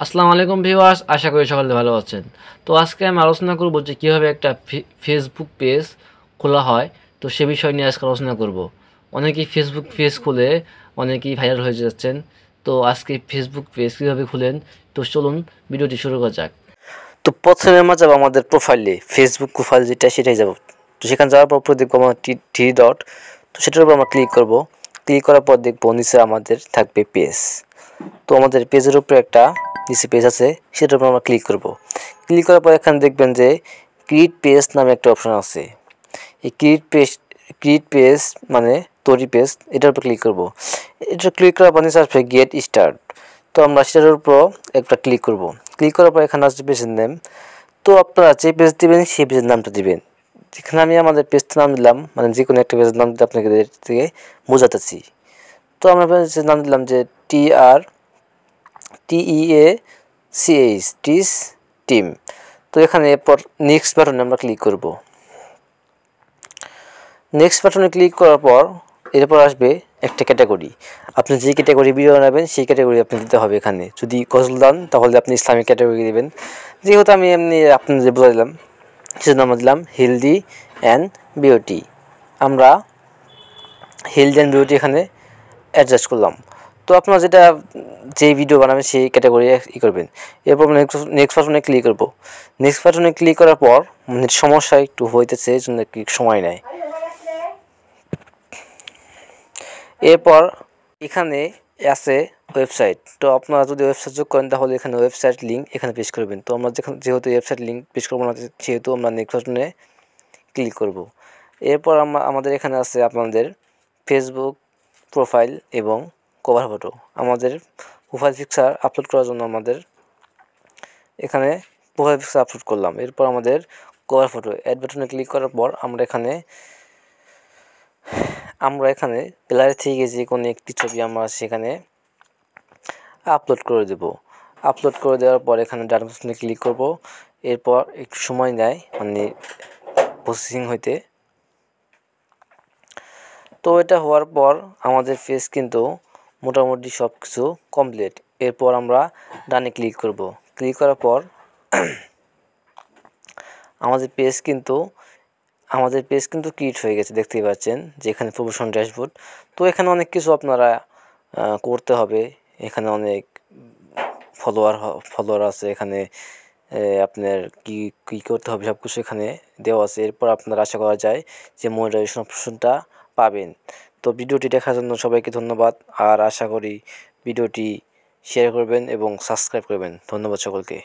আসসালামু আলাইকুম ভিউয়ার্স, আশা করি সকলে ভালো আছেন। তো আজকে আমি আলোচনা করব যে কীভাবে একটা ফেসবুক পেজ খোলা হয়। তো সে বিষয় নিয়ে আজকে আলোচনা করব। অনেকেই ফেসবুক পেজ খুলে অনেকেই ভাইরাল হয়ে যাচ্ছেন। তো আজকে ফেসবুক পেজ কীভাবে খুলেন, তো চলুন ভিডিওটি শুরু করা যাক। তো প্রথমে আমরা যাবো আমাদের প্রোফাইলে, ফেসবুক প্রোফাইল যেটা সেটাই যাব। তো সেখানে যাওয়ার পর দেখবো আমার থ্রি ডট, তো সেটার উপর আমরা ক্লিক করব। ক্লিক করার পর দেখবো নিচে আমাদের থাকবে পেজ। তো আমাদের পেজের উপরে একটা নিচে পেজ আছে, সেটার উপর আমরা ক্লিক করব। ক্লিক করার পর এখানে দেখবেন যে ক্রিয়েট পেজ নামে একটা অপশন আছে। এই ক্রিয়েট পেজ মানে তৈরি পেজ, এটার উপর ক্লিক করব। এটা ক্লিক করার পর নিচে আসবে গেট স্টার্ট। তো আমরা সেটার উপর একটা ক্লিক করব। ক্লিক করার পর এখানে আসবে পেজের নেম। তো আপনারা যে পেজ দিবেন সেই পেজের নামটা দিবেন। যেখানে আমি আমাদের পেজটার নাম দিলাম, মানে যে কোনো একটা পেজের নাম দিতে আপনাকে থেকে বোঝাতেছি। তো আমরা পেজের নাম দিলাম যে TEACH টিম। তো এখানে এরপর নেক্সট বাটনে আমরা ক্লিক করব। নেক্সট বাটনে ক্লিক করার পর এরপর আসবে একটা ক্যাটাগরি। আপনি যে ক্যাটাগরি ভিডিও বানাবেন সেই ক্যাটাগরি আপনি দিতে হবে। এখানে যদি গজল দেন তাহলে আপনি ইসলামিক ক্যাটাগরি দেবেন। যেহেতু আমি এমনি আপনাদের বলে দিলাম, সেজন্য আমরা দিলাম হেলদি অ্যান্ড বিউটি। আমরা হেলদি অ্যান্ড বিউটি এখানে অ্যাডজাস্ট করলাম। তো আপনারা যেই ভিডিও বানাবেন সেই ক্যাটাগরি করবেন। এরপর নেক্সট বাটনে ক্লিক করব। নেক্সট বাটনে ক্লিক করার পর সমস্যা একটু হইতেছে, এই জন্য একটু সময় নেয়। এরপর এখানে আছে ওয়েবসাইট। তো আপনারা যদি ওয়েবসাইট যোগ করেন তাহলে এখানে ওয়েবসাইট লিঙ্ক এখানে পেস্ট করবেন। তো আমরা যেহেতু ওয়েবসাইট লিঙ্ক পেস্ট করবো না, সেহেতু আমরা নেক্সট বাটনে ক্লিক করব। এরপর আমাদের এখানে আছে আপনাদের ফেসবুক প্রোফাইল এবং কভার ফটো। আমাদের প্রোফাইল পিকচার আপলোড করার জন্য আমাদের এখানে প্রোফাইল পিকচার আপলোড করলাম। এরপর আমাদের কভার ফটো অ্যাড বাটনে ক্লিক করার পর আমরা এখানে গ্যালারি থেকে যে কোনো একটি ছবি আমরা সেখানে আপলোড করে দেব। আপলোড করে দেওয়ার পর এখানে ডান বাটনে ক্লিক করব। এরপর একটু সময় নেয়, মানে প্রসেসিং হইতে। তো এটা হওয়ার পর আমাদের পেজ কিন্তু মোটামুটি সব কিছু কমপ্লিট। এরপর আমরা ডানে ক্লিক করব। ক্লিক করার পর আমাদের পেজ কিন্তু ক্রিয়েট হয়ে গেছে, দেখতেই পাচ্ছেন যে এখানে প্রমোশন ড্যাশবোর্ড। তো এখানে অনেক কিছু আপনারা করতে হবে। এখানে অনেক ফলোয়ার আছে। এখানে আপনার কী করতে হবে সব কিছু এখানে দেওয়া আছে। এরপর আপনার আশা করা যায় যে মনিটাইজেশন অপশনটা পাবেন। তো ভিডিওটি দেখার জন্য সবাইকে ধন্যবাদ, আর আশা করি ভিডিওটি শেয়ার করবেন এবং সাবস্ক্রাইব করবেন। ধন্যবাদ সকলকে।